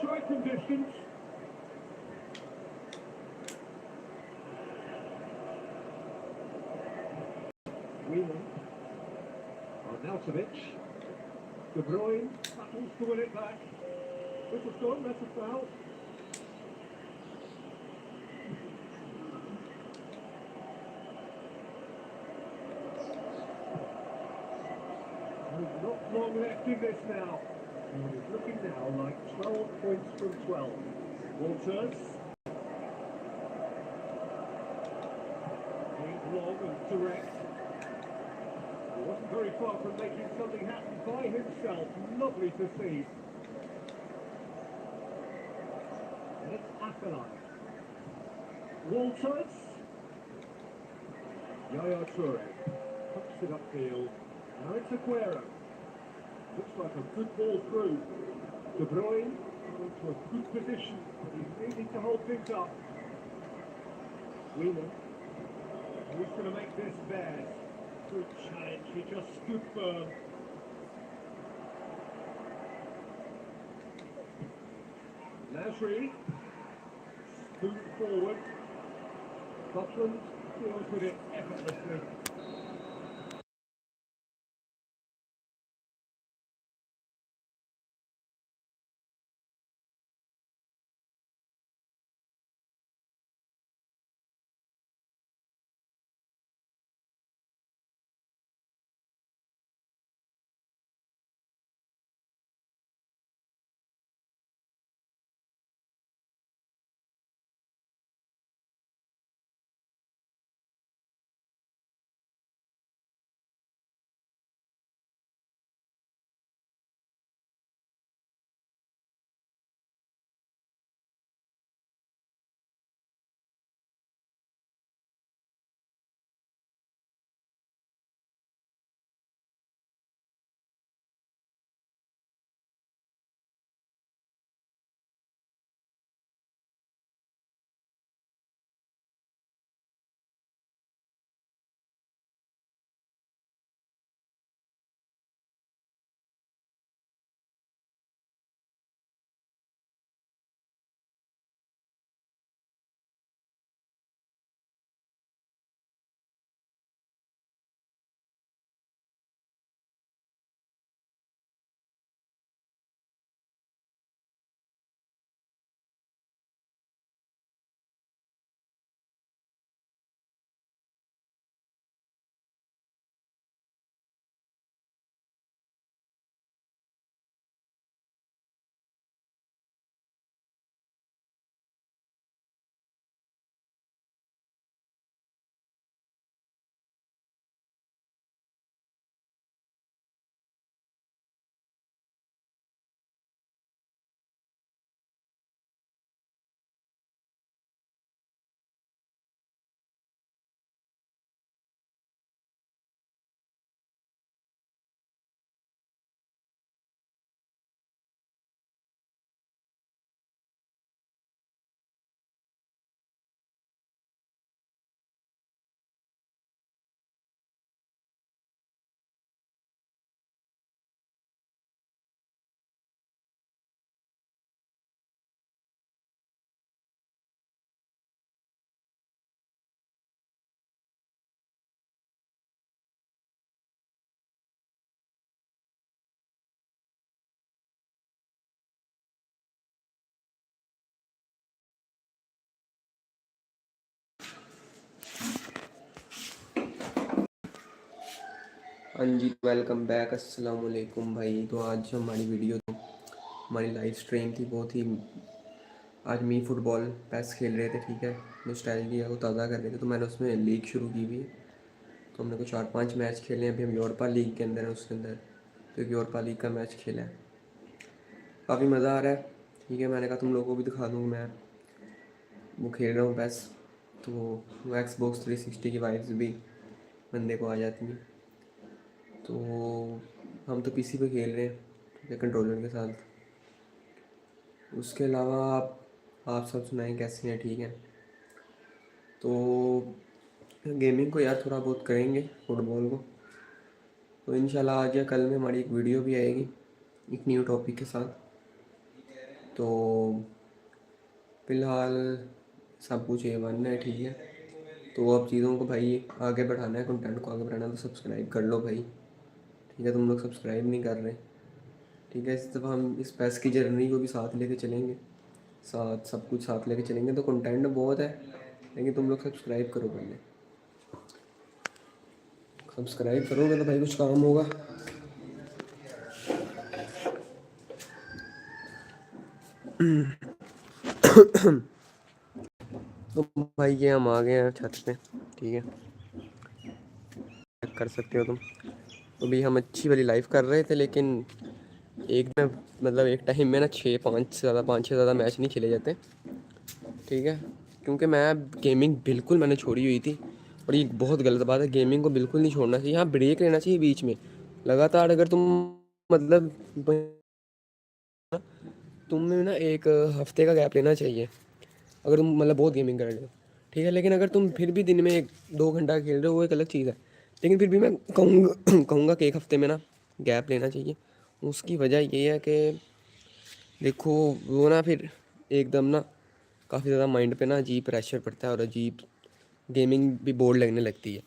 strike from distance. Whelan. Arnautovic. De Bruyne battles to win it back. Whistle's gone, that's a foul. There's not long left in this now. It's looking now like 12 points from 12. Walters. He's long and direct. He wasn't very far from making something happen by himself. Lovely to see. And it's Akalai. Walters. Yaya Toure. Puts it upfield. Now it's Aguero. Looks like a good ball through. De Bruyne into a good position, but he's needing to hold things up. Whelan. Who's going to make this theirs? Good challenge, he just stood firm. Nasri. Scoot forward. Buckland deals with it effortlessly. हाँ जी, welcome back. अस्सलाम वालेकुम भाई। तो आज हमारी video हमारी live stream थी। बहुत ही आज मी फुटबॉल पैस खेल रहे थे, ठीक है, नॉस्टैल्जिया है वो ताज़ा कर रहे थे। तो मैंने उसमें लीग शुरू की हुई है। तो हमने कुछ 4-5 मैच खेले हैं। अभी हम यूरोपा लीग के अंदर हैं, उसके अंदर तो एक यूरोपा लीग का मैच खेला है, काफ़ी मज़ा आ रहा है, ठीक है। मैंने कहा तुम लोगों को भी दिखा दूँ मैं वो खेल रहा हूँ पैस। तो वो एक्सबॉक्स 360 की वाइब्स भी बंदे को आ जाती हैं। तो हम तो पीसी पे खेल रहे हैं, ठीक है, कंट्रोलर के साथ। उसके अलावा आप सब सुनाएं कैसे हैं, ठीक है। तो गेमिंग को यार थोड़ा बहुत करेंगे, फुटबॉल को तो इंशाल्लाह आज या कल में हमारी एक वीडियो भी आएगी एक न्यू टॉपिक के साथ। तो फ़िलहाल सब कुछ A1 है, ठीक है। तो अब चीज़ों को भाई आगे बढ़ाना है, कंटेंट को आगे बढ़ाना है, तो सब्सक्राइब कर लो भाई, ठीक है। तुम लोग सब्सक्राइब नहीं कर रहे, ठीक है। इस दफ़ा हम इस पैस की जर्नी को भी साथ लेके चलेंगे, साथ सब कुछ साथ लेके चलेंगे। तो कंटेंट बहुत है, लेकिन तुम लोग सब्सक्राइब करो पहले। सब्सक्राइब करोगे तो भाई कुछ काम होगा। तो भाई ये हम आ गए हैं छत पे, ठीक है, कर सकते हो तुम। तो भी हम अच्छी वाली लाइफ कर रहे थे, लेकिन एक में मतलब एक टाइम में ना 5-6 मैच नहीं खेले जाते, ठीक है। क्योंकि मैं गेमिंग बिल्कुल मैंने छोड़ी हुई थी, और ये बहुत गलत बात है, गेमिंग को बिल्कुल नहीं छोड़ना चाहिए। हाँ, ब्रेक लेना चाहिए बीच में, लगातार अगर तुम मतलब तुम्हें ना एक हफ्ते का गैप लेना चाहिए अगर तुम मतलब बहुत गेमिंग कर रहे हो, ठीक है। लेकिन अगर तुम फिर भी दिन में 1-2 घंटा खेल रहे हो, वो एक अलग चीज़ है। लेकिन फिर भी मैं कहूँगा कहूँगा कि एक हफ्ते में ना गैप लेना चाहिए। उसकी वजह ये है कि देखो वो ना फिर एकदम ना काफ़ी ज़्यादा माइंड पे ना अजीब प्रेशर पड़ता है, और अजीब गेमिंग भी बोर लगने लगती है।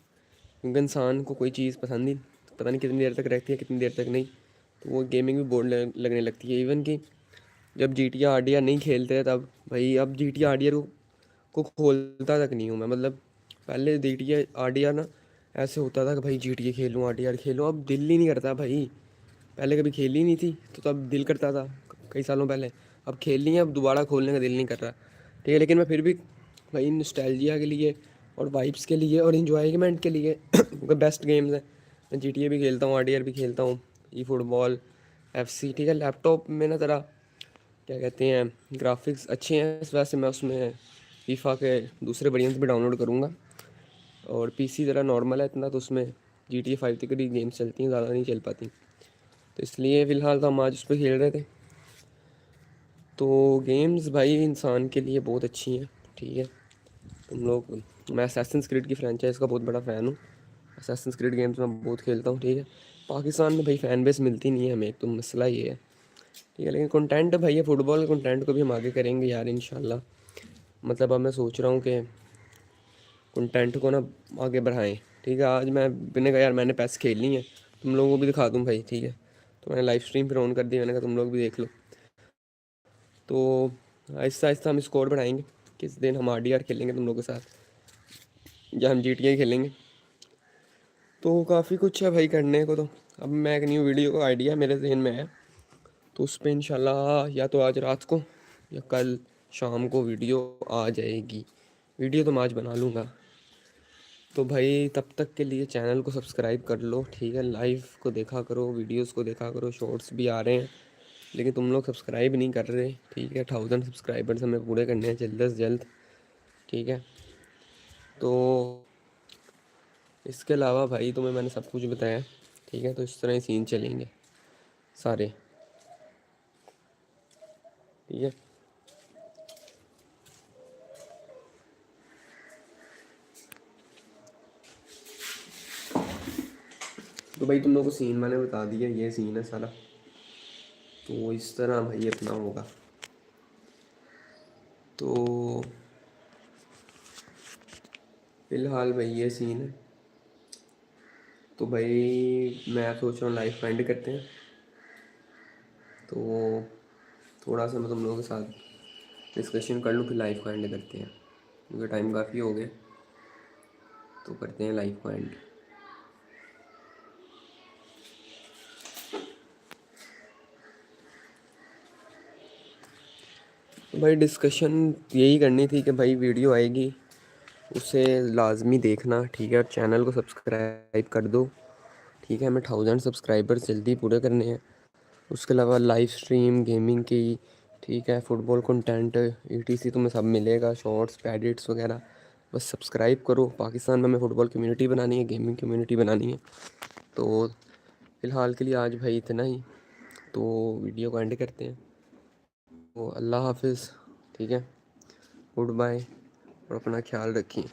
क्योंकि इंसान को कोई चीज़ पसंद ही पता नहीं कितनी देर तक रहती है, कितनी देर तक नहीं, तो वो गेमिंग भी बोर लगने लगती है। इवन कि जब GTA RDR नहीं खेलते हैं तब भाई, अब GTA RDR को खोलता तक नहीं हूँ मैं। मतलब पहले GTA RDR ना ऐसे होता था कि भाई GTA खेलूँ, RDR खेलूँ, अब दिल ही नहीं करता भाई। पहले कभी खेली नहीं थी तो तब दिल करता था कई सालों पहले, अब खेल ली है, अब दोबारा खोलने का दिल नहीं कर रहा, ठीक है। लेकिन मैं फिर भी भाई नॉस्टैल्जिया के लिए और वाइब्स के लिए और इन्जॉयमेंट के लिए क्योंकि बेस्ट गेम्स हैं। मैं GTA भी खेलता हूँ, RDR भी खेलता हूँ, ई फुटबॉल, FC, ठीक है। लैपटॉप में ना ज़रा क्या कहते हैं ग्राफिक्स अच्छे हैं, इस वजह से मैं उसमें फीफा के दूसरे वेरिएंट्स भी डाउनलोड करूँगा। और PC ज़रा नॉर्मल है इतना, तो उसमें GTA 5 तक की गेम्स चलती हैं, ज़्यादा नहीं चल पाती। तो इसलिए फ़िलहाल तो हम आज उस पर खेल रहे थे। तो गेम्स भाई इंसान के लिए बहुत अच्छी हैं, ठीक है। तुम लोग मैं असैसिन्स क्रीड की फ्रेंचाइज का बहुत बड़ा फ़ैन हूँ। असैसिन्स क्रीड गेम्स मैं बहुत खेलता हूँ, ठीक है। पाकिस्तान में भाई फ़ैन बेस मिलती नहीं है हमें, एक तो मसला ये है, ठीक है। लेकिन कंटेंट भाई ये फुटबॉल के कंटेंट को भी हम आगे करेंगे यार इंशाल्लाह। मतलब अब मैं सोच रहा हूँ कि कंटेंट को ना आगे बढ़ाएं, ठीक है। आज मैंने कहा यार मैंने पैस खेलनी है, तुम लोगों को भी दिखा दूँ भाई, ठीक है। तो मैंने लाइव स्ट्रीम फिर ऑन कर दी, मैंने कहा तुम लोग भी देख लो। तो आहिस्ता आहिस्ता हम स्कोर बढ़ाएंगे। किस दिन हम RDR खेलेंगे तुम लोगों के साथ, या हम GTA खेलेंगे। तो काफ़ी कुछ है भाई करने को। तो अब मैं एक न्यू वीडियो का आइडिया मेरे जहन में है, तो उस पर इंशाल्लाह या तो आज रात को या कल शाम को वीडियो आ जाएगी। वीडियो तो मैं आज बना लूँगा। तो भाई तब तक के लिए चैनल को सब्सक्राइब कर लो, ठीक है। लाइव को देखा करो, वीडियोस को देखा करो, शॉर्ट्स भी आ रहे हैं, लेकिन तुम लोग सब्सक्राइब नहीं कर रहे, ठीक है। 1000 सब्सक्राइबर्स हमें पूरे करने हैं जल्द से जल्द, ठीक है। तो इसके अलावा भाई तुम्हें मैंने सब कुछ बताया, ठीक है। तो इस तरह ही सीन चलेंगे सारे, ठीक है। तो भाई तुम लोगों को सीन मैंने बता दिया, ये सीन है सारा। तो इस तरह भाई अपना होगा। तो फिलहाल भाई ये सीन है। तो भाई मैं सोच रहा हूँ लाइफ को एंड करते हैं। तो थोड़ा सा मैं तुम लोगों के साथ डिस्कशन कर लूँ, फिर लाइफ को एंड करते हैं, क्योंकि टाइम काफ़ी हो गया। तो करते हैं लाइफ को एंड। तो भाई डिस्कशन यही करनी थी कि भाई वीडियो आएगी उसे लाजमी देखना, ठीक है। और चैनल को सब्सक्राइब कर दो, ठीक है। हमें 1000 सब्सक्राइबर्स जल्दी पूरे करने हैं। उसके अलावा लाइव स्ट्रीम गेमिंग की, ठीक है, फुटबॉल कंटेंट ETC तुम्हें सब मिलेगा, शॉर्ट्स एडिट्स वगैरह। बस सब्सक्राइब करो। पाकिस्तान में हमें फ़ुटबॉल कम्युनिटी बनानी है, गेमिंग कम्युनिटी बनानी है। तो फ़िलहाल के लिए आज भाई इतना ही। तो वीडियो को एंड करते हैं। तो अल्लाह हाफिज़, ठीक है, गुड बाय, और अपना ख्याल रखिए।